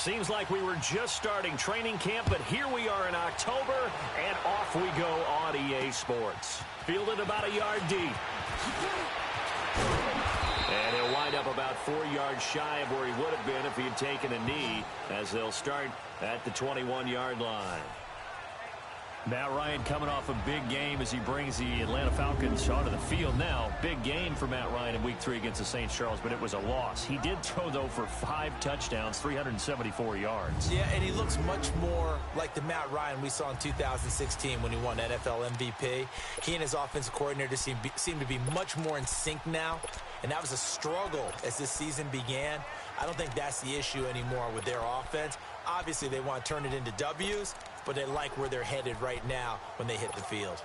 Seems like we were just starting training camp, but here we are in October, and off we go on EA Sports. Fielded about a yard deep. And he'll wind up about 4 yards shy of where he would have been if he had taken a knee, as they'll start at the 21-yard line. Matt Ryan coming off a big game as he brings the Atlanta Falcons onto the field now. Big game for Matt Ryan in Week 3 against the St. Charles, but it was a loss. He did throw, though, for 5 touchdowns, 374 yards. Yeah, and he looks much more like the Matt Ryan we saw in 2016 when he won NFL MVP. He and his offensive coordinator seem to be much more in sync now, and that was a struggle as this season began. I don't think that's the issue anymore with their offense. Obviously, they want to turn it into W's, but they like where they're headed right now when they hit the field.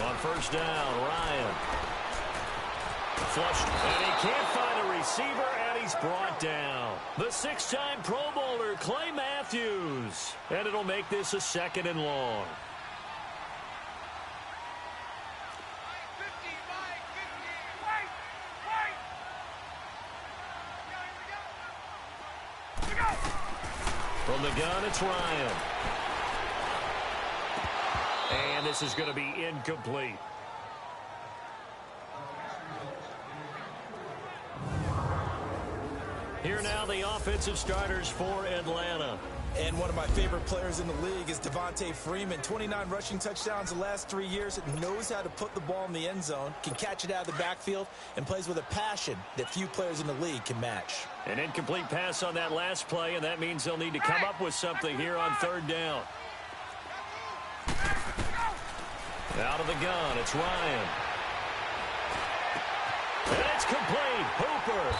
On first down, Ryan. Flushed, and he can't find a receiver, and he's brought down. The 6-time Pro Bowler, Clay Matthews. And it'll make this a 2nd and long. From the gun, it's Ryan. And this is going to be incomplete. Here now the offensive starters for Atlanta. And one of my favorite players in the league is Devontae Freeman. 29 rushing touchdowns the last 3 years. Knows how to put the ball in the end zone, can catch it out of the backfield, and plays with a passion that few players in the league can match. An incomplete pass on that last play, and that means they'll need to come up with something here on 3rd down. Out of the gun, it's Ryan. And it's complete. Hooper.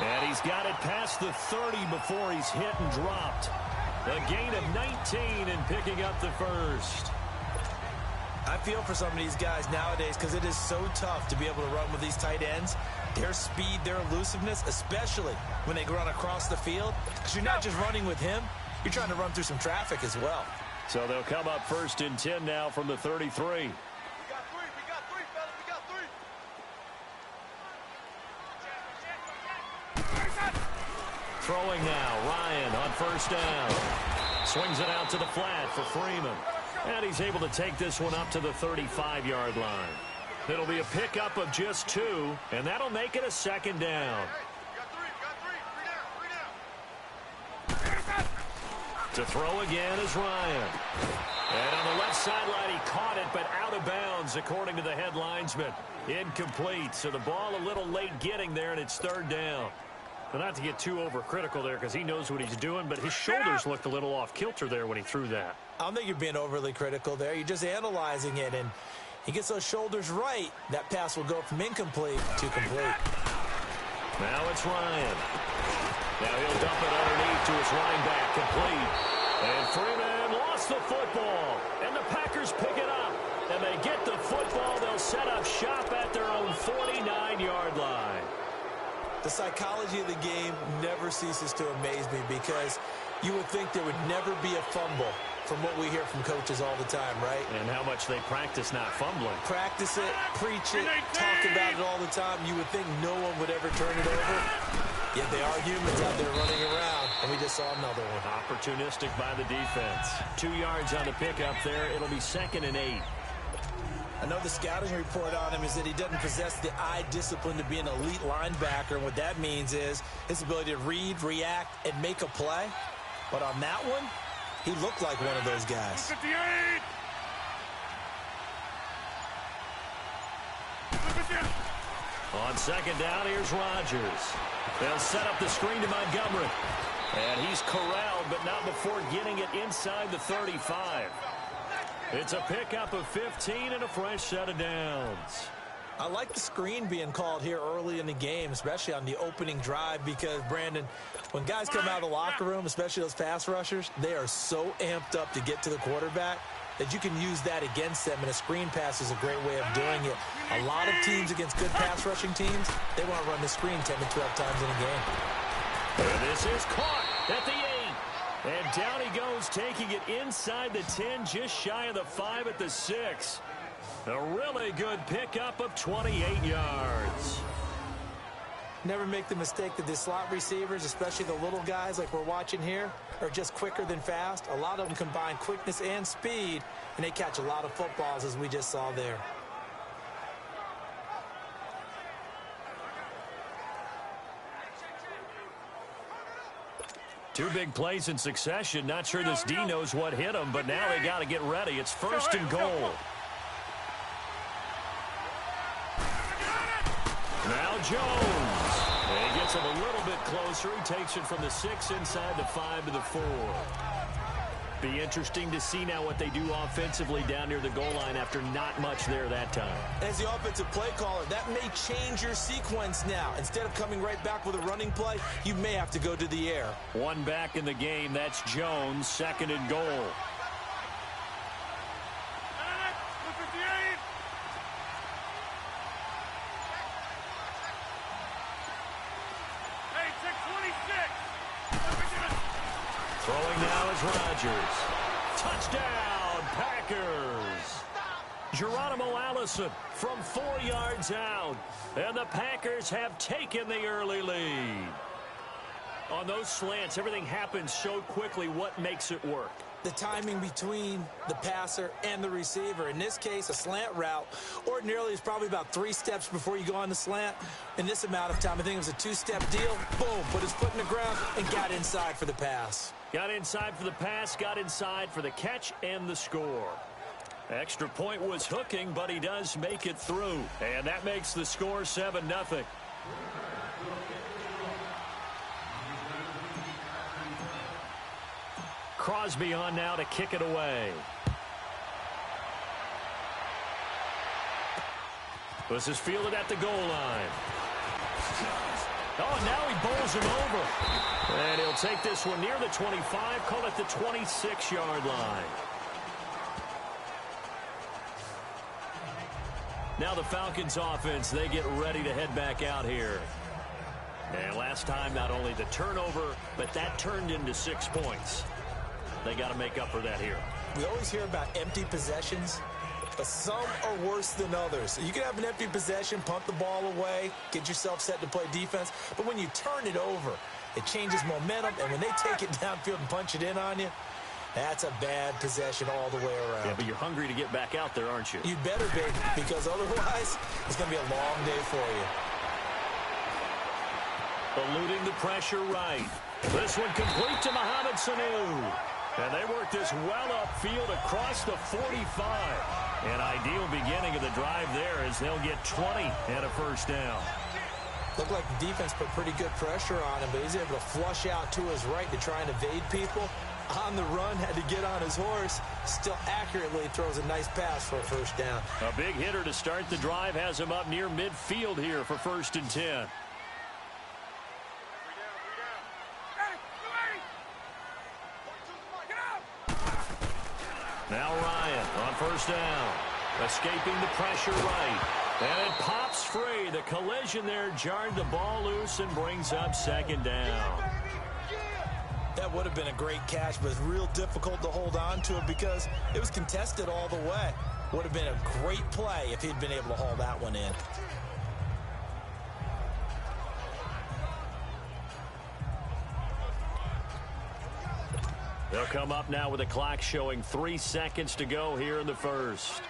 And he's got it past the 30 before he's hit and dropped. A gain of 19 and picking up the first. I feel for some of these guys nowadays because it is so tough to be able to run with these tight ends. Their speed, their elusiveness, especially when they run across the field. Because you're not just running with him, you're trying to run through some traffic as well. So they'll come up 1st and 10 now from the 33. Throwing now, Ryan on 1st down. Swings it out to the flat for Freeman. And he's able to take this one up to the 35-yard line. It'll be a pickup of just 2, and that'll make it a 2nd down. To throw again is Ryan. And on the left sideline, he caught it, but out of bounds, according to the head linesman. Incomplete, so the ball a little late getting there, and it's 3rd down. But not to get too overcritical there because he knows what he's doing, but his shoulders looked a little off kilter there when he threw that. I don't think you're being overly critical there. You're just analyzing it, and he gets those shoulders right. That pass will go from incomplete to complete. Now it's Ryan. Now he'll dump it underneath to his running back, complete. And Freeman lost the football, and the Packers pick it up. And they get the football. They'll set up shop at their own 49-yard line. The psychology of the game never ceases to amaze me because you would think there would never be a fumble from what we hear from coaches all the time, right? And how much they practice not fumbling. Practice it, preach it, talk about it all the time. You would think no one would ever turn it over. Yet they are humans out there running around, and we just saw another one. Opportunistic by the defense. 2 yards on the pickup there. It'll be 2nd and 8. I know the scouting report on him is that he doesn't possess the eye discipline to be an elite linebacker. And what that means is his ability to read, react, and make a play. But on that one, he looked like one of those guys. 58! On 2nd down, here's Rodgers. They'll set up the screen to Montgomery. And he's corralled, but not before getting it inside the 35. It's a pickup of 15 and a fresh set of downs. I like the screen being called here early in the game, especially on the opening drive, because, Brandon, when guys come out of the locker room, especially those pass rushers, they are so amped up to get to the quarterback. that you can use that against them, and a screen pass is a great way of doing it. A lot of teams against good pass rushing teams, they want to run the screen 10 to 12 times in a game. And this is caught at the 8. And down he goes, taking it inside the 10, just shy of the 5 at the 6. A really good pickup of 28 yards. Never make the mistake that the slot receivers, especially the little guys like we're watching here, are just quicker than fast. A lot of them combine quickness and speed, and they catch a lot of footballs, as we just saw there. Two big plays in succession. Not sure this D knows what hit him, but now they got to get ready. It's first and goal. Now Jones. And he gets him a little bit closer. He takes it from the 6 inside the 5 to the 4. Be interesting to see now what they do offensively down near the goal line after not much there that time. As the offensive play caller, that may change your sequence now. Instead of coming right back with a running play, you may have to go to the air. One back in the game. That's Jones, second and goal. Throwing now is Rodgers. Touchdown, Packers. Geronimo Allison from 4 yards out. And the Packers have taken the early lead. On those slants, everything happens so quickly. What makes it work? The timing between the passer and the receiver. In this case, a slant route ordinarily is probably about 3 steps before you go on the slant. In this amount of time, I think it was a 2-step deal. Boom, put his foot in the ground and got inside for the pass. Got inside for the pass, got inside for the catch and the score. Extra point was hooking, but he does make it through. And that makes the score 7-0. Crosby on now to kick it away. This is fielded at the goal line. Oh, now he bowls him over. And he'll take this one near the 25, call it the 26-yard line. Now the Falcons offense, they get ready to head back out here. And last time, not only the turnover, but that turned into 6 points. They got to make up for that here. We always hear about empty possessions, but some are worse than others. You can have an empty possession, punt the ball away, get yourself set to play defense, but when you turn it over, it changes momentum, and when they take it downfield and punch it in on you, that's a bad possession all the way around. Yeah, but you're hungry to get back out there, aren't you? You better be, because otherwise, it's going to be a long day for you. Eluding the pressure right. This one complete to Mohamed Sanu. And they work this well upfield across the 45. An ideal beginning of the drive there as they'll get 20 and a first down. Looked like the defense put pretty good pressure on him, but he's able to flush out to his right to try and evade people. On the run, had to get on his horse. Still accurately throws a nice pass for a first down. A big hitter to start the drive has him up near midfield here for 1st and 10. Now Ryan on first down. Escaping the pressure right. And it pops free. The collision there jarred the ball loose and brings up 2nd down. That would have been a great catch, but it's real difficult to hold on to it because it was contested all the way. Would have been a great play if he'd been able to haul that one in. They'll come up now with the clock showing 3 seconds to go here in the first.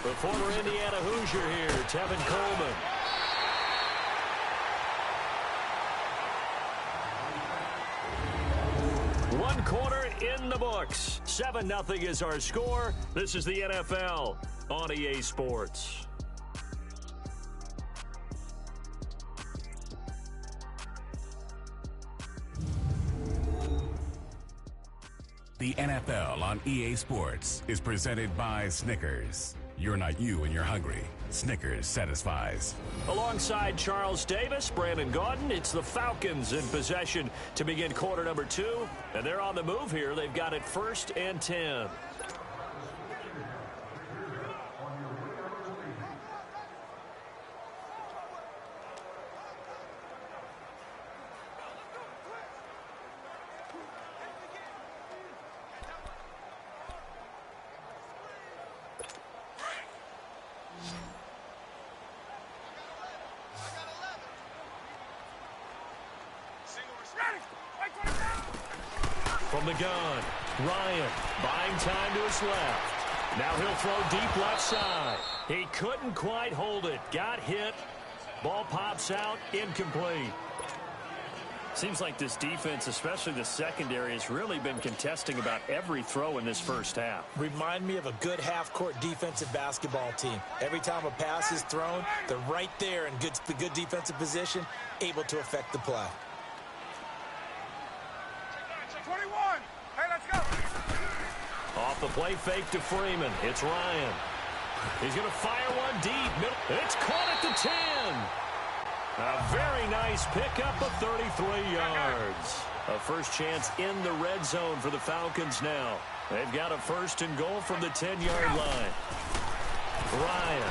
The former Indiana Hoosier here, Tevin Coleman. One quarter in the books. 7-0 is our score. This is the NFL on EA Sports. The NFL on EA Sports is presented by Snickers. You're not you and you're hungry. Snickers satisfies. Alongside Charles Davis, Brandon Gaudin, it's the Falcons in possession to begin quarter number 2. And they're on the move here. They've got it 1st and 10. From the gun, Ryan buying time to his left. Now he'll throw deep left side. He couldn't quite hold it. Got hit. Ball pops out, incomplete. Seems like this defense, especially the secondary, has really been contesting about every throw in this first half. Remind me of a good half-court defensive basketball team. Every time a pass is thrown, they're right there in good defensive position, able to affect the play. 21. Hey, let's go. Off the play fake to Freeman. It's Ryan. He's going to fire one deep. It's caught at the 10. A very nice pickup of 33 yards. A first chance in the red zone for the Falcons now. They've got a 1st and goal from the 10-yard line. Ryan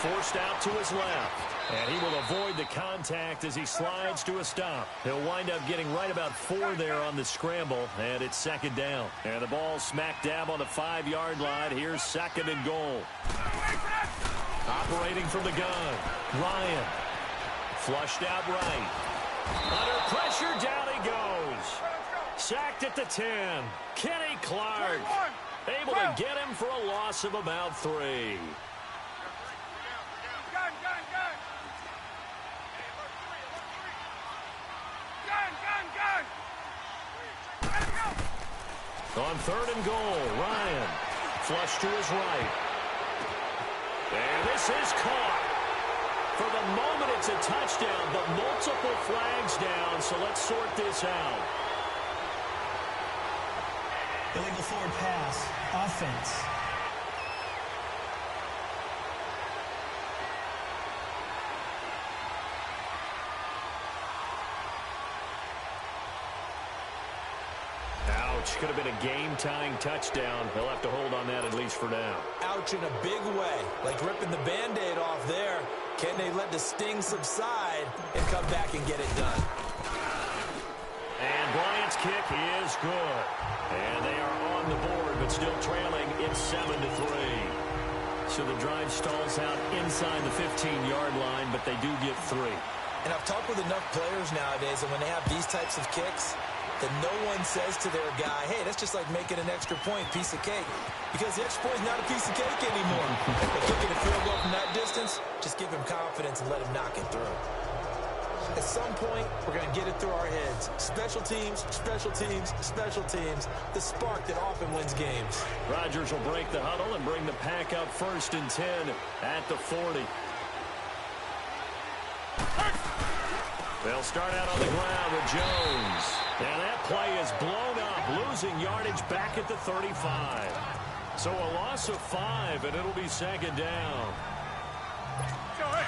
forced out to his left. And he will avoid the contact as he slides to a stop. He'll wind up getting right about 4 there on the scramble, and it's 2nd down. And the ball smack dab on the 5-yard line. Here's 2nd and goal. Operating from the gun, Ryan. Flushed out right. Under pressure, down he goes. Sacked at the 10. Kenny Clark able to get him for a loss of about 3. On 3rd and goal, Ryan flush to his right. And this is caught. For the moment, it's a touchdown, but multiple flags down, so let's sort this out. Illegal forward pass, offense. Ouch, could have been a game-tying touchdown. He'll have to hold on that at least for now. Ouch in a big way, like ripping the Band-Aid off there. Can they let the sting subside and come back and get it done? And Bryant's kick is good. And they are on the board, but still trailing. It's 7-3. So the drive stalls out inside the 15-yard line, but they do get 3. And I've talked with enough players nowadays, and when they have these types of kicks, that no one says to their guy, hey, that's just like making an extra point, piece of cake. Because the extra point is not a piece of cake anymore. But kicking a field goal from that distance, just give him confidence and let him knock it through. At some point, we're going to get it through our heads. Special teams, special teams, special teams. The spark that often wins games. Rodgers will break the huddle and bring the pack up 1st and 10 at the 40. They'll start out on the ground with Jones. And that play is blown up, losing yardage back at the 35. So a loss of 5, and it'll be 2nd down.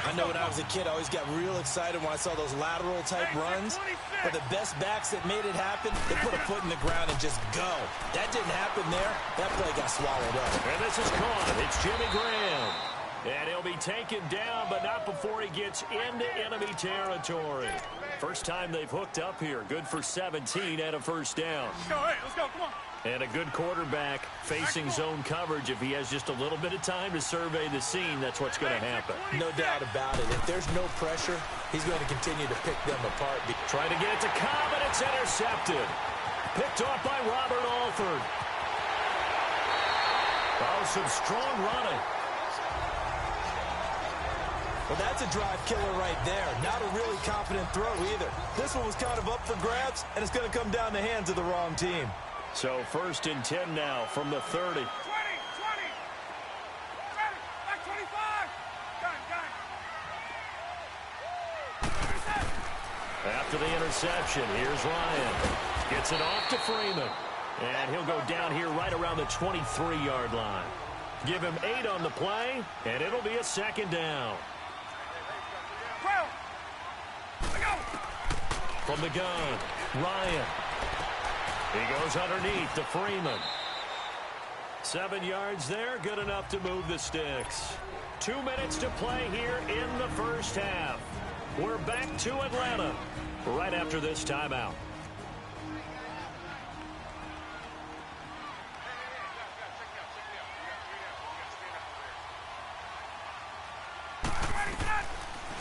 I know when I was a kid, I always got real excited when I saw those lateral-type runs. But the best backs that made it happen, they put a foot in the ground and just go. That didn't happen there. That play got swallowed up. And this is caught. It's Jimmy Graham. And he'll be taken down, but not before he gets into enemy territory. First time they've hooked up here. Good for 17 and a 1st down. Let's go, come on. And a good quarterback facing zone coverage. If he has just a little bit of time to survey the scene, that's what's going to happen. No doubt about it. If there's no pressure, he's going to continue to pick them apart. Trying to get it to Cobb, and it's intercepted. Picked off by Robert Alford. Oh, some strong running. Well, that's a drive killer right there. Not a really confident throw either. This one was kind of up for grabs, and it's going to come down the hands of the wrong team. So 1st and 10 now from the 30. 20. Back 25. Done. After the interception, here's Ryan. Gets it off to Freeman. And he'll go down here right around the 23-yard line. Give him 8 on the play, and it'll be a second down. From the gun, Ryan. He goes underneath to Freeman. 7 yards there, good enough to move the sticks. 2 minutes to play here in the first half. We're back to Atlanta right after this timeout.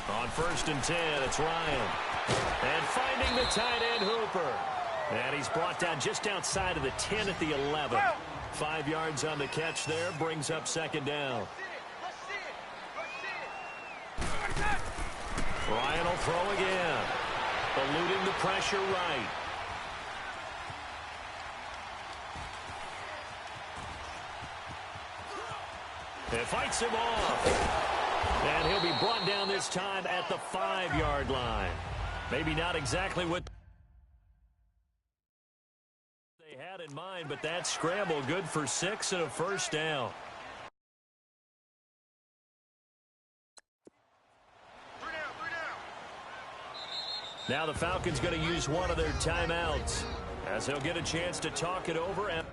On 1st and 10, it's Ryan. And finding the tight end, Hooper. And he's brought down just outside of the 10 at the 11. 5 yards on the catch there, brings up second down. Ryan will throw again. Eluding the pressure right. It fights him off. And he'll be brought down this time at the 5-yard line. Maybe not exactly what they had in mind, but that scramble good for 6 and a first down. Now the Falcons going to use one of their timeouts as they'll get a chance to talk it over. And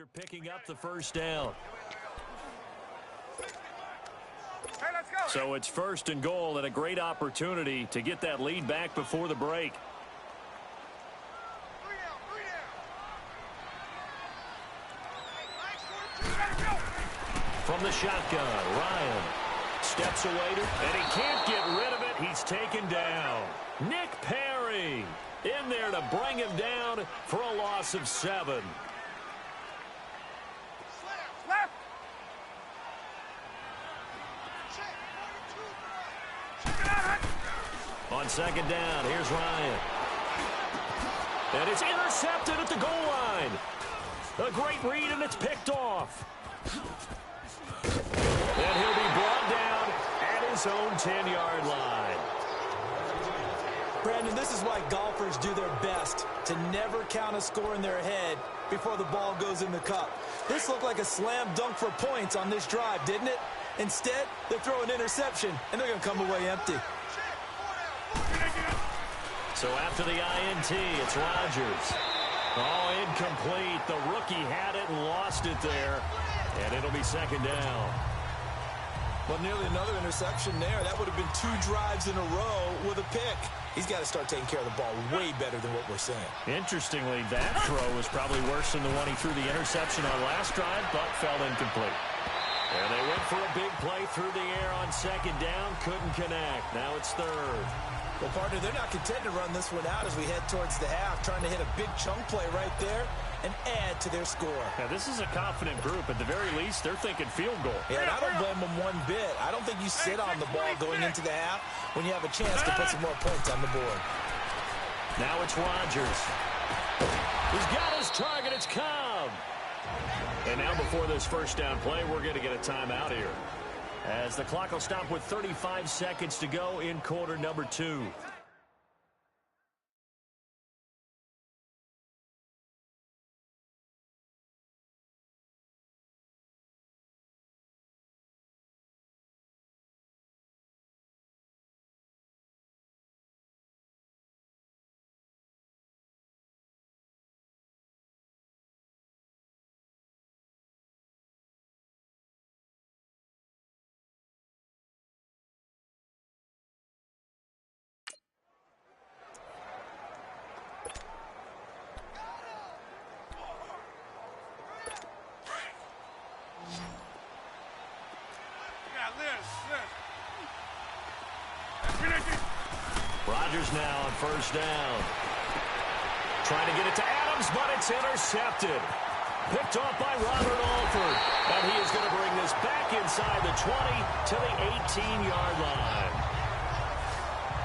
after picking up the first down. Hey, let's go. So it's 1st and goal and a great opportunity to get that lead back before the break. From the shotgun, Ryan steps away and he can't get rid of it. He's taken down. Nick Perry in there to bring him down for a loss of 7. On second down, here's Ryan. And it's intercepted at the goal line. A great read, and it's picked off. And he'll be brought down at his own 10-yard line. Brandon, this is why golfers do their best to never count a score in their head before the ball goes in the cup. This looked like a slam dunk for points on this drive, didn't it? Instead, they throw an interception, and they're going to come away empty. So after the INT, it's Rodgers. Oh, incomplete. The rookie had it and lost it there. And it'll be second down. Well, nearly another interception there. That would have been 2 drives in a row with a pick. He's got to start taking care of the ball way better than what we're seeing. Interestingly, that throw was probably worse than the one he threw the interception on last drive, but fell incomplete. And they went for a big play through the air on second down. Couldn't connect. Now it's 3rd. Well, partner, they're not content to run this one out as we head towards the half, trying to hit a big chunk play right there and add to their score. Now, this is a confident group. At the very least, they're thinking field goal. Yeah, and I don't blame them one bit. I don't think you sit on the ball going into the half when you have a chance to put some more points on the board. Now it's Rodgers. He's got his target. It's Cobb. And now before this first down play, we're going to get a timeout here, as the clock will stop with 35 seconds to go in quarter number 2. Rodgers now on first down. Trying to get it to Adams, but it's intercepted. Picked off by Robert Alford. And he is going to bring this back inside the 20 to the 18-yard line.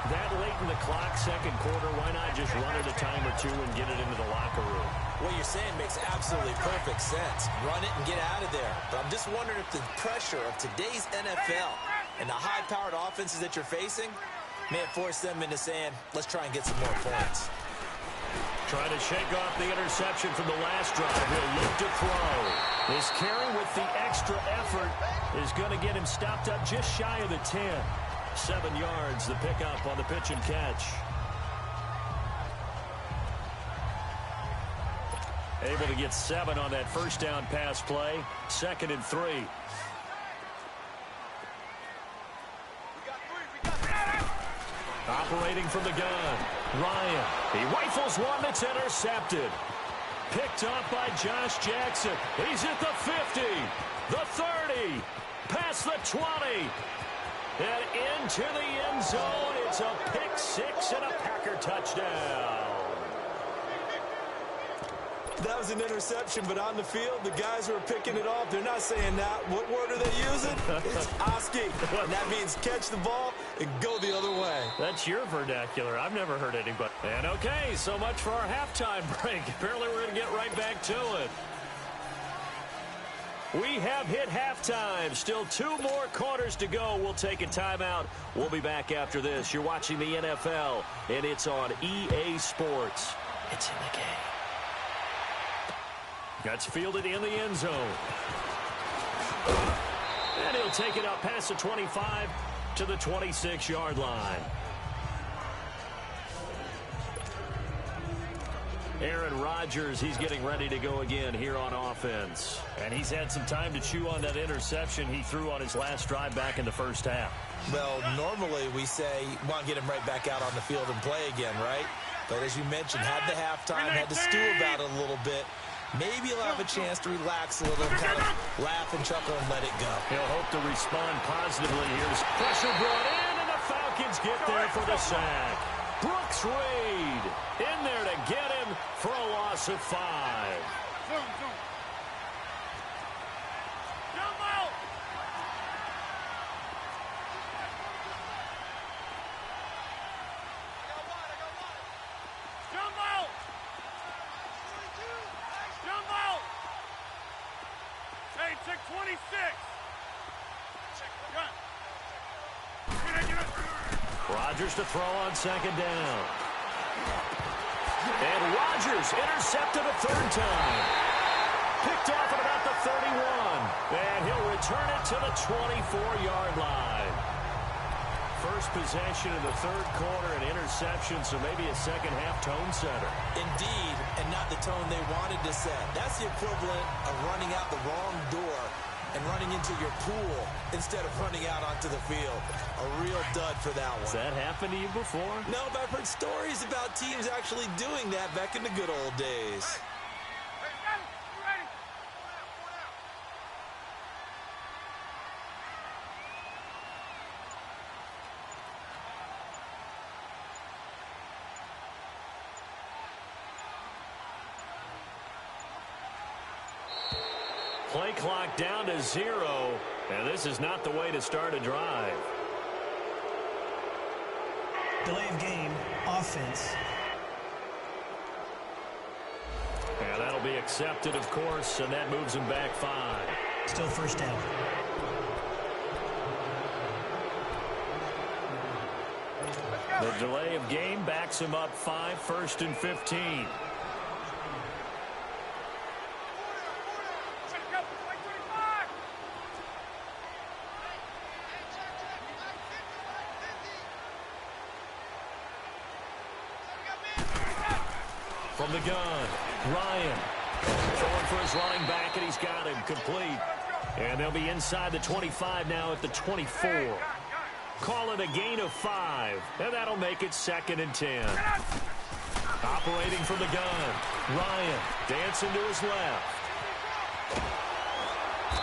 That late in the clock, second quarter, why not just run it a time or two and get it into the locker room? What you're saying makes absolutely perfect sense. Run it and get out of there. But I'm just wondering if the pressure of today's NFL and the high-powered offenses that you're facing may have forced them into saying, let's try and get some more points. Trying to shake off the interception from the last drive. He'll look to throw. This carry with the extra effort is going to get him stopped up just shy of the 10. 7 yards, the pickup on the pitch and catch. Able to get 7 on that first down pass play. 2nd and 3. Operating from the gun. Ryan. He rifles one that's intercepted. Picked up by Josh Jackson. He's at the 50. The 30. Past the 20. And into the end zone. It's a pick 6 and a Packer touchdown. That was an interception, but on the field, the guys who are picking it off, they're not saying that. What word are they using? It's Oski. And that means catch the ball and go the other way. That's your vernacular. I've never heard anybody. And okay, so much for our halftime break. Apparently we're going to get right back to it. We have hit halftime. Still 2 more quarters to go. We'll take a timeout. We'll be back after this. You're watching the NFL, and it's on EA Sports. It's in the game. Gets fielded in the end zone. And he'll take it up past the 25 to the 26-yard line. Aaron Rodgers, he's getting ready to go again here on offense. And he's had some time to chew on that interception he threw on his last drive back in the first half. Well, normally we say, want to get him right back out on the field and play again, right? But as you mentioned, had the halftime, had to stew about it a little bit. Maybe he'll have a chance to relax a little and kind of laugh and chuckle and let it go. He'll hope to respond positively. Here's pressure brought in, and the Falcons get there for the sack. Brooks Reed in there to get him for a loss of 5. Rodgers to throw on 2nd down. And Rodgers intercepted a 3rd time. Picked off at about the 31. And he'll return it to the 24-yard line. First possession in the 3rd quarter, an interception, so maybe a second-half tone setter. Indeed, and not the tone they wanted to set. That's the equivalent of running out the wrong door and running into your pool instead of running out onto the field. A real dud for that one. Has that happened to you before? No, but I've heard stories about teams actually doing that back in the good old days. Play clock down to 0, and this is not the way to start a drive. Delay of game, offense. And that'll be accepted, of course, and that moves him back 5. Still first down. The delay of game backs him up 5, 1st and 15. From the gun, Ryan throwing for his running back, and he's got him complete. And they'll be inside the 25 now at the 24. Call it a gain of 5, and that'll make it 2nd and 10. Operating from the gun, Ryan dancing to his left.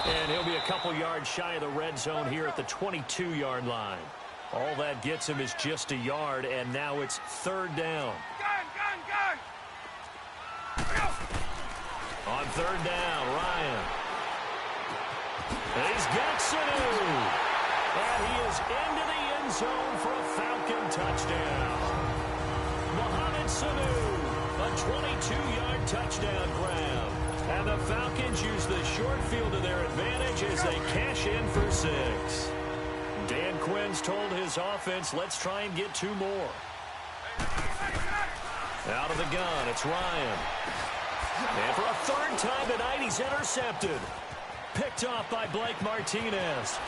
And he'll be a couple yards shy of the red zone here at the 22-yard line. All that gets him is just a yard, and now it's 3rd down. On 3rd down, Ryan. And he's got Sanu. And he is into the end end zone for a Falcon touchdown. Mohamed Sanu, a 22-yard touchdown grab. And the Falcons use the short field to their advantage as they cash in for 6. Dan Quinn's told his offense, let's try and get 2 more. Out of the gun, it's Ryan. And for a third time tonight, he's intercepted. Picked off by Blake Martinez.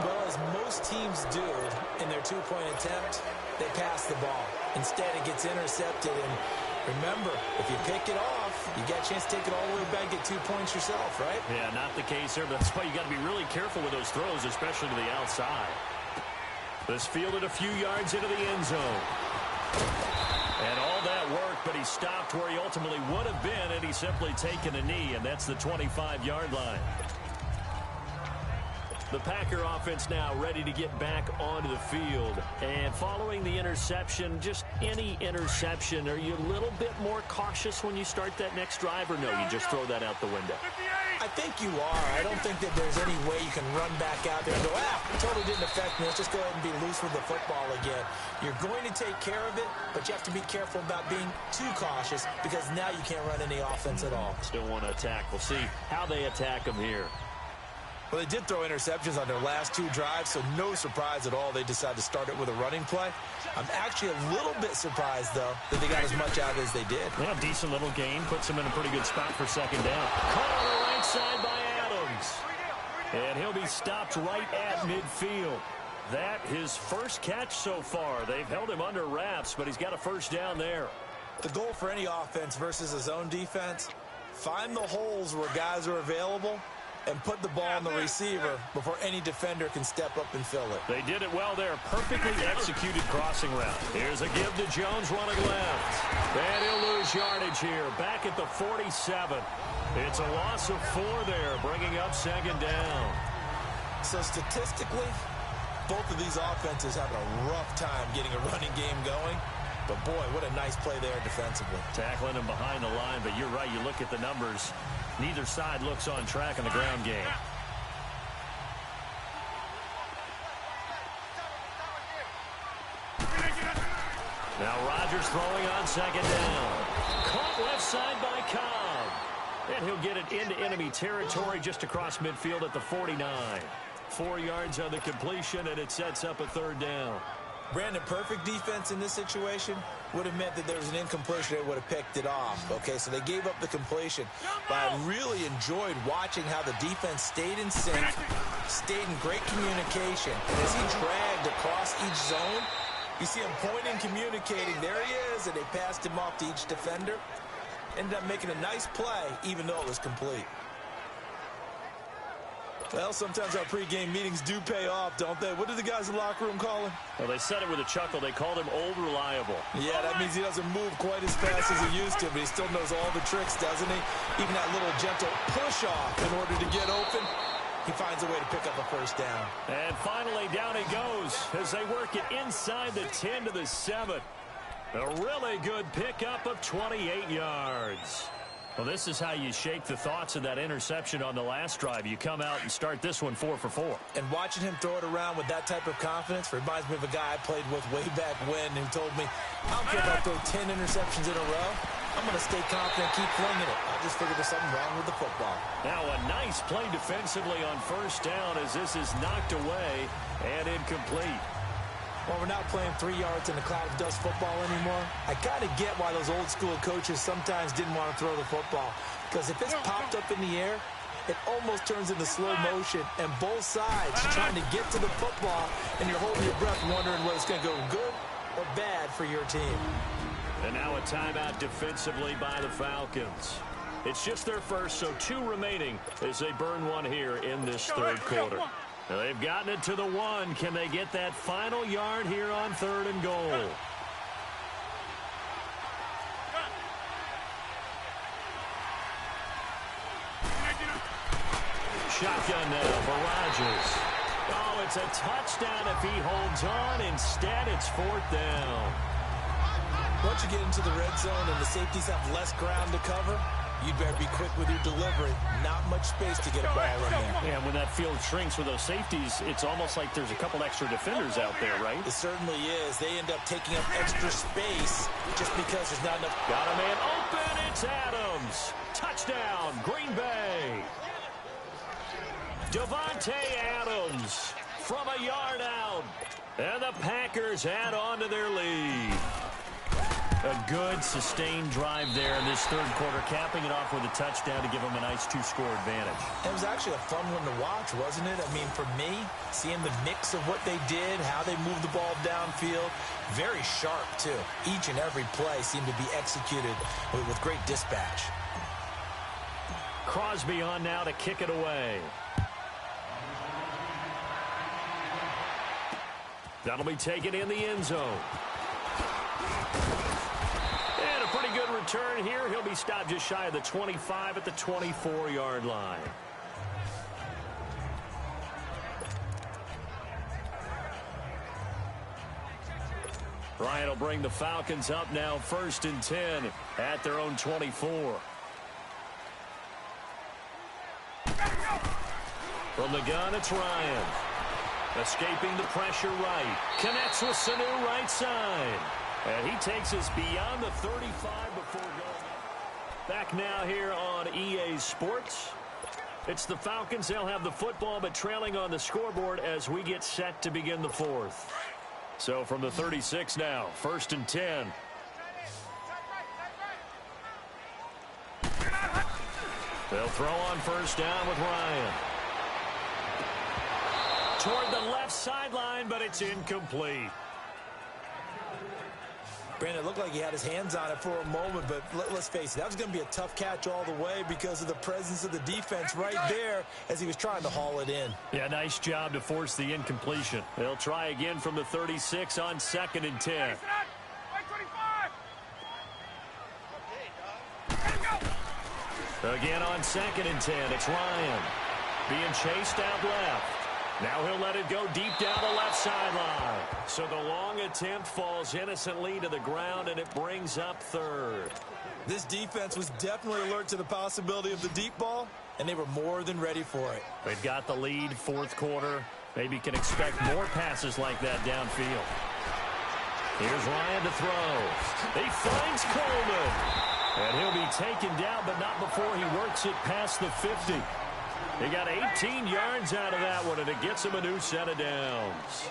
Well, as most teams do in their 2-point attempt, they pass the ball. Instead, it gets intercepted. And remember, if you pick it off, you get a chance to take it all the way back, get 2 points yourself, right? Yeah, not the case here, but that's why you got to be really careful with those throws, especially to the outside. This fielded a few yards into the end zone. And all that worked, but he stopped where he ultimately would have been had he simply taken a knee, and that's the 25-yard line. The Packer offense now ready to get back onto the field. And following the interception, just any interception, are you a little bit more cautious when you start that next drive, or no, you just throw that out the window? I think you are. I don't think that there's any way you can run back out there and go, it totally didn't affect me. Let's just go ahead and be loose with the football again. You're going to take care of it, but you have to be careful about being too cautious because now you can't run any offense at all. Still want to attack. We'll see how they attack them here. Well, they did throw interceptions on their last 2 drives, so no surprise at all they decided to start it with a running play. I'm actually a little bit surprised, though, that they got as much out as they did. Yeah, decent little gain. Puts them in a pretty good spot for second down. Caught on the right side by Adams. And he'll be stopped right at midfield. That his first catch so far. They've held him under wraps, but he's got a first down there. The goal for any offense versus a zone defense, find the holes where guys are available and put the ball on the receiver before any defender can step up and fill it. They did it well there. Perfectly executed crossing route. Here's a give to Jones running left. And he'll lose yardage here. Back at the 47. It's a loss of 4 there, bringing up second down. So statistically, both of these offenses having a rough time getting a running game going. But boy, what a nice play there defensively. Tackling him behind the line, but you're right. You look at the numbers. Neither side looks on track in the ground game. Now Rodgers throwing on second down. Caught left side by Cobb. And he'll get it into enemy territory just across midfield at the 49. 4 yards on the completion, and it sets up a third down. Brandon, perfect defense in this situation would have meant that there was an incompletion. They would have picked it off. Okay, so they gave up the completion. But I really enjoyed watching how the defense stayed in sync, stayed in great communication. And as he dragged across each zone, you see him pointing, communicating. There he is, and they passed him off to each defender. Ended up making a nice play, even though it was complete. Well, sometimes our pregame meetings do pay off, don't they? What did the guys in the locker room call him? Well, they said it with a chuckle. They called him Old Reliable. Yeah, that means he doesn't move quite as fast as he used to, but he still knows all the tricks, doesn't he? Even that little gentle push-off in order to get open, he finds a way to pick up a first down. And finally, down he goes as they work it inside the 10 to the 7. A really good pickup of 28 yards. Well, this is how you shake the thoughts of that interception on the last drive. You come out and start this one 4 for 4. And watching him throw it around with that type of confidence reminds me of a guy I played with way back when who told me, I don't care if I throw 10 interceptions in a row. I'm going to stay confident, keep flinging it. I just figured there's something wrong with the football. Now a nice play defensively on first down as this is knocked away and incomplete. Well, we're not playing 3 yards in a cloud of dust football anymore. I kind of get why those old school coaches sometimes didn't want to throw the football. Because if it's popped up in the air, it almost turns into slow motion. And both sides trying to get to the football, and you're holding your breath wondering whether it's going to go good or bad for your team. And now a timeout defensively by the Falcons. It's just their first, so 2 remaining as they burn one here in this third quarter. Now they've gotten it to the 1. Can they get that final yard here on 3rd and goal? Shotgun now for Rodgers. Oh, it's a touchdown if he holds on. Instead, it's 4th down. Once you get into the red zone and the safeties have less ground to cover, you'd better be quick with your delivery. Not much space to get a ball in there. Yeah, when that field shrinks with those safeties, it's almost like there's a couple extra defenders out there, right? It certainly is. They end up taking up extra space just because there's not enough. Got a man open. It's Adams. Touchdown, Green Bay. Devontae Adams from a yard out. And the Packers add on to their lead. A good, sustained drive there in this third quarter, capping it off with a touchdown to give them a nice two-score advantage. It was actually a fun one to watch, wasn't it? I mean, for me, seeing the mix of what they did, how they moved the ball downfield, very sharp, too. Each and every play seemed to be executed with great dispatch. Crosby on now to kick it away. That'll be taken in the end zone. And a pretty good return here. He'll be stopped just shy of the 25 at the 24-yard line. Ryan will bring the Falcons up now 1st and 10 at their own 24. From the gun, it's Ryan. Escaping the pressure right. Connects with Sanu right side. And he takes us beyond the 35 before going. Back now here on EA Sports. It's the Falcons. They'll have the football, but trailing on the scoreboard as we get set to begin the fourth. So from the 36 now, 1st and 10. They'll throw on 1st down with Ryan. Toward the left sideline, but it's incomplete. Brandon, it looked like he had his hands on it for a moment, but let's face it, that was going to be a tough catch all the way because of the presence of the defense right there as he was trying to haul it in. Yeah, nice job to force the incompletion. They'll try again from the 36 on 2nd and 10. Again on 2nd and 10, it's Ryan. Being chased out left. Now he'll let it go deep down the left sideline. So the long attempt falls innocently to the ground, and it brings up 3rd. This defense was definitely alert to the possibility of the deep ball, and they were more than ready for it. They've got the lead, 4th quarter. Maybe can expect more passes like that downfield. Here's Ryan to throw. He finds Coleman. And he'll be taken down, but not before he works it past the 50. He got 18 yards out of that one, and it gets him a new set of downs.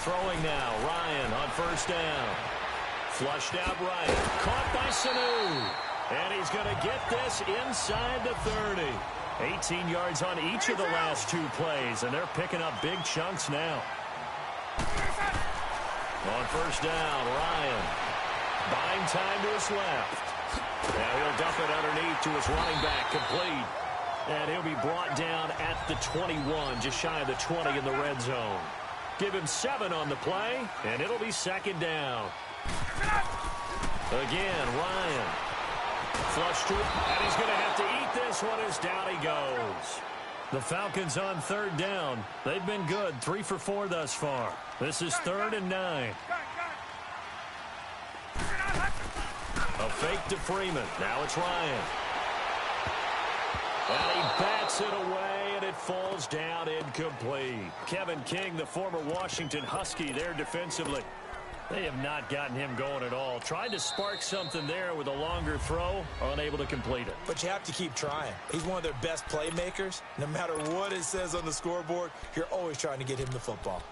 Throwing now, Ryan on 1st down. Flushed out right. Caught by Sanu. And he's going to get this inside the 30. 18 yards on each of the last 2 plays, and they're picking up big chunks now. On 1st down, Ryan. Buying time to his left. Now he'll dump it underneath to his running back, complete. And he'll be brought down at the 21, just shy of the 20 in the red zone. Give him 7 on the play, and it'll be 2nd down. Again, Ryan. Flush to it, and he's going to have to eat this one as down he goes. The Falcons on 3rd down. They've been good, 3 for 4 thus far. This is 3rd and 9. A fake to Freeman. Now it's Ryan. And he bats it away, and it falls down incomplete. Kevin King, the former Washington Husky, there defensively. They have not gotten him going at all. Tried to spark something there with a longer throw, unable to complete it. But you have to keep trying. He's one of their best playmakers. No matter what it says on the scoreboard, you're always trying to get him the football.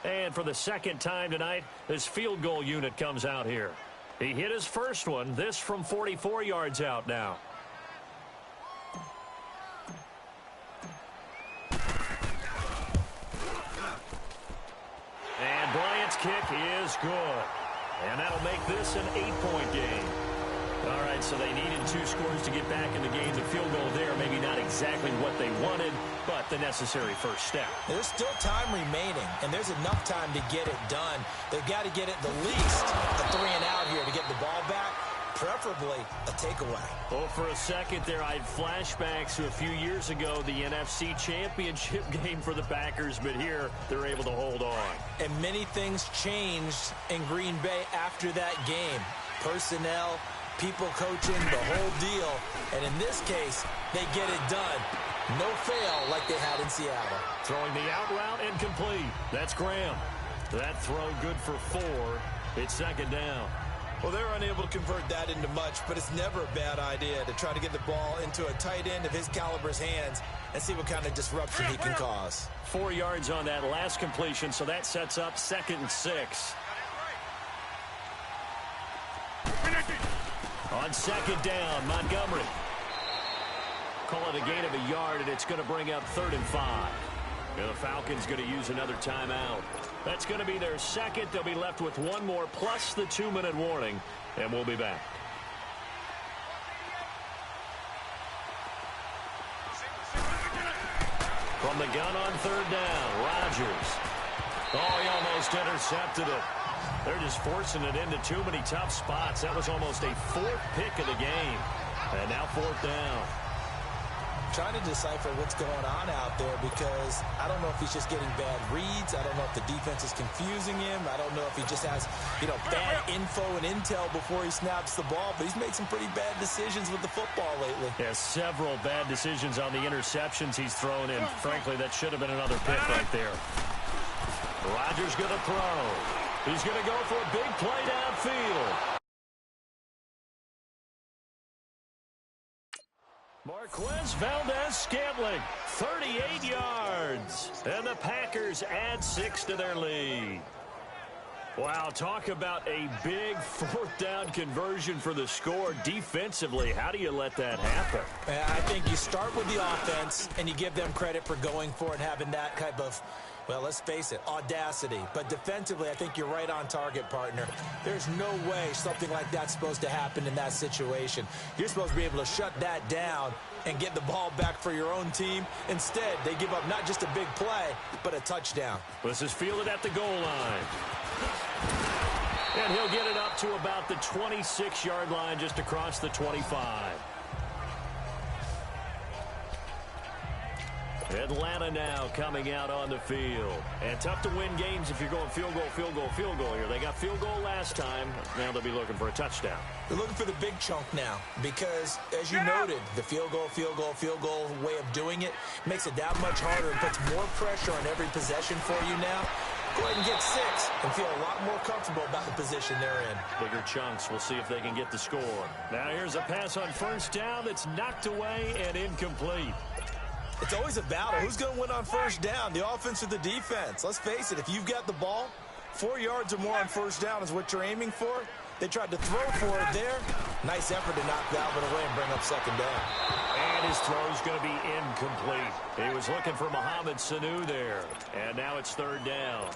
And for the 2nd time tonight, this field goal unit comes out here. He hit his first one, this from 44 yards out now. And Bryant's kick is good. And that'll make this an 8-point game. All right, so they needed 2 scores to get back in the game. The field goal there, maybe not exactly what they wanted, but the necessary first step. There's still time remaining, and there's enough time to get it done. They've got to get it the least a 3 and out here to get the ball back. preferably a takeaway. Well, for a second there, I had flashbacks to a few years ago, the NFC Championship game for the Packers, but here they're able to hold on. And many things changed in Green Bay after that game. Personnel, people coaching, the whole deal. And in this case, they get it done. No fail like they had in Seattle. Throwing the out route incomplete. That's Graham. That throw good for 4. It's second down. Well, they're unable to convert that into much, but it's never a bad idea to try to get the ball into a tight end of his caliber's hands and see what kind of disruption he can cause. 4 yards on that last completion, so that sets up 2nd and 6. On second down, Montgomery. Call it a gain of a yard, and it's going to bring up 3rd and 5. And the Falcons going to use another timeout. That's going to be their second. They'll be left with one more plus the 2-minute warning, and we'll be back. From the gun on 3rd down, Rodgers. Oh, he almost intercepted it. They're just forcing it into too many tough spots. That was almost a 4th pick of the game. And now 4th down. Trying to decipher what's going on out there because I don't know if he's just getting bad reads. I don't know if the defense is confusing him. I don't know if he just has, bad info and intel before he snaps the ball. But he's made some pretty bad decisions with the football lately. Yeah, several bad decisions on the interceptions he's thrown in. Frankly, that should have been another pick right there. Rodgers going to throw. He's going to go for a big play downfield. Marquez Valdez-Scantling, 38 yards. And the Packers add 6 to their lead. Wow, talk about a big 4th down conversion for the score. Defensively, how do you let that happen? I think you start with the offense, and you give them credit for going for it and having that type of, well, let's face it, audacity. But defensively, I think you're right on target, partner. There's no way something like that's supposed to happen in that situation. You're supposed to be able to shut that down and get the ball back for your own team. Instead, they give up not just a big play, but a touchdown. This is fielded at the goal line. And he'll get it up to about the 26-yard line, just across the 25. Atlanta now coming out on the field. And tough to win games if you're going field goal, field goal, field goal here. They got field goal last time. Now they'll be looking for a touchdown. They're looking for the big chunk now because, as you noted, the field goal way of doing it makes it that much harder and puts more pressure on every possession for you now. Go ahead and get 6 and feel a lot more comfortable about the position they're in. Bigger chunks. We'll see if they can get the score. Now here's a pass on 1st down that's knocked away and incomplete. It's always a battle. Who's going to win on 1st down, the offense or the defense? Let's face it, if you've got the ball, 4 yards or more on 1st down is what you're aiming for. They tried to throw for it there. Nice effort to knock that one away and bring up 2nd down. And his throw's going to be incomplete. He was looking for Mohamed Sanu there. And now it's 3rd down.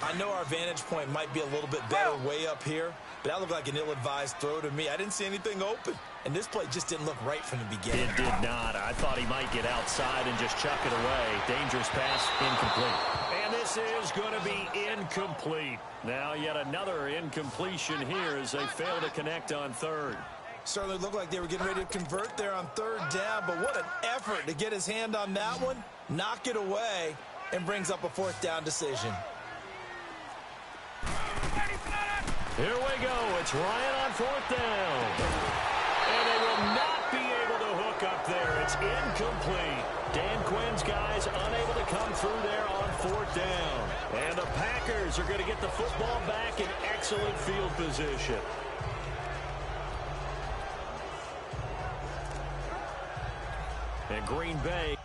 I know our vantage point might be a little bit better way up here, but that looked like an ill-advised throw to me. I didn't see anything open, and this play just didn't look right from the beginning. It did not. I thought he might get outside and just chuck it away. Dangerous pass, incomplete. And this is going to be incomplete. Now yet another incompletion here as they fail to connect on 3rd. Certainly looked like they were getting ready to convert there on 3rd down, but what an effort to get his hand on that one, knock it away, and brings up a 4th down decision. Here we go. It's Ryan on 4th down. And they will not be able to hook up there. It's incomplete. Dan Quinn's guys unable to come through there on 4th down. And the Packers are going to get the football back in excellent field position. And Green Bay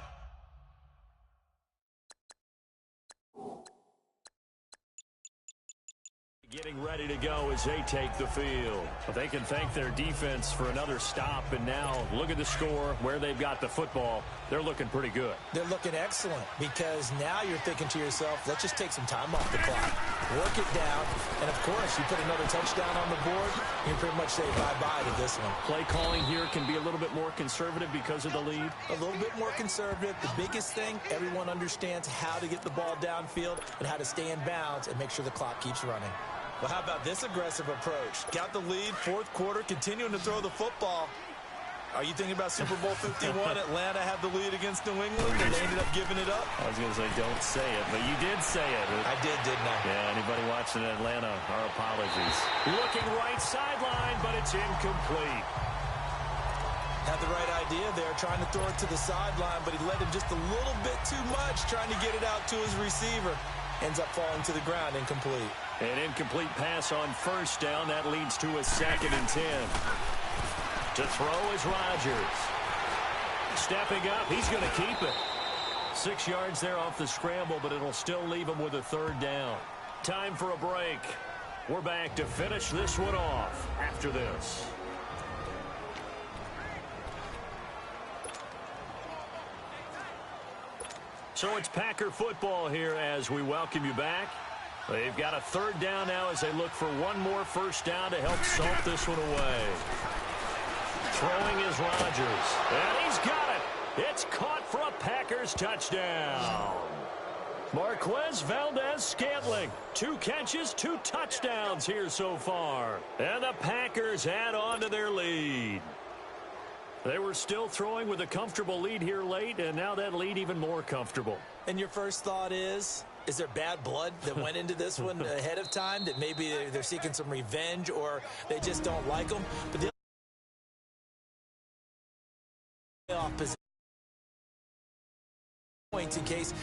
getting ready to go as they take the field. But they can thank their defense for another stop. And now look at the score, where they've got the football. They're looking pretty good. They're looking excellent because now you're thinking to yourself, let's just take some time off the clock. Work it down. And, of course, you put another touchdown on the board, you can pretty much say bye-bye to this one. Play calling here can be a little bit more conservative because of the lead. A little bit more conservative. The biggest thing, everyone understands how to get the ball downfield and how to stay in bounds and make sure the clock keeps running. Well, how about this aggressive approach? Got the lead, fourth quarter, continuing to throw the football. Are you thinking about Super Bowl 51? Atlanta had the lead against New England, and they ended up giving it up? I was going to say don't say it, but you did say it. I did, didn't I? Yeah, anybody watching Atlanta, our apologies. Looking right sideline, but it's incomplete. Had the right idea there, trying to throw it to the sideline, but he led him just a little bit too much, trying to get it out to his receiver. Ends up falling to the ground, incomplete. An incomplete pass on first down. That leads to a 2nd and 10. To throw is Rodgers. Stepping up, he's going to keep it. 6 yards there off the scramble, but it'll still leave him with a 3rd down. Time for a break. We're back to finish this one off after this. So it's Packer football here as we welcome you back. They've got a 3rd down now as they look for one more first down to help salt this one away. Throwing is Rodgers. And he's got it. It's caught for a Packers touchdown. Marquez Valdez-Scantling. 2 catches, 2 touchdowns here so far. And the Packers add on to their lead. They were still throwing with a comfortable lead here late, and now that lead even more comfortable. And your first thought is there bad blood that went into this one ahead of time, that maybe they're seeking some revenge or they just don't like them? But the playoff position points in case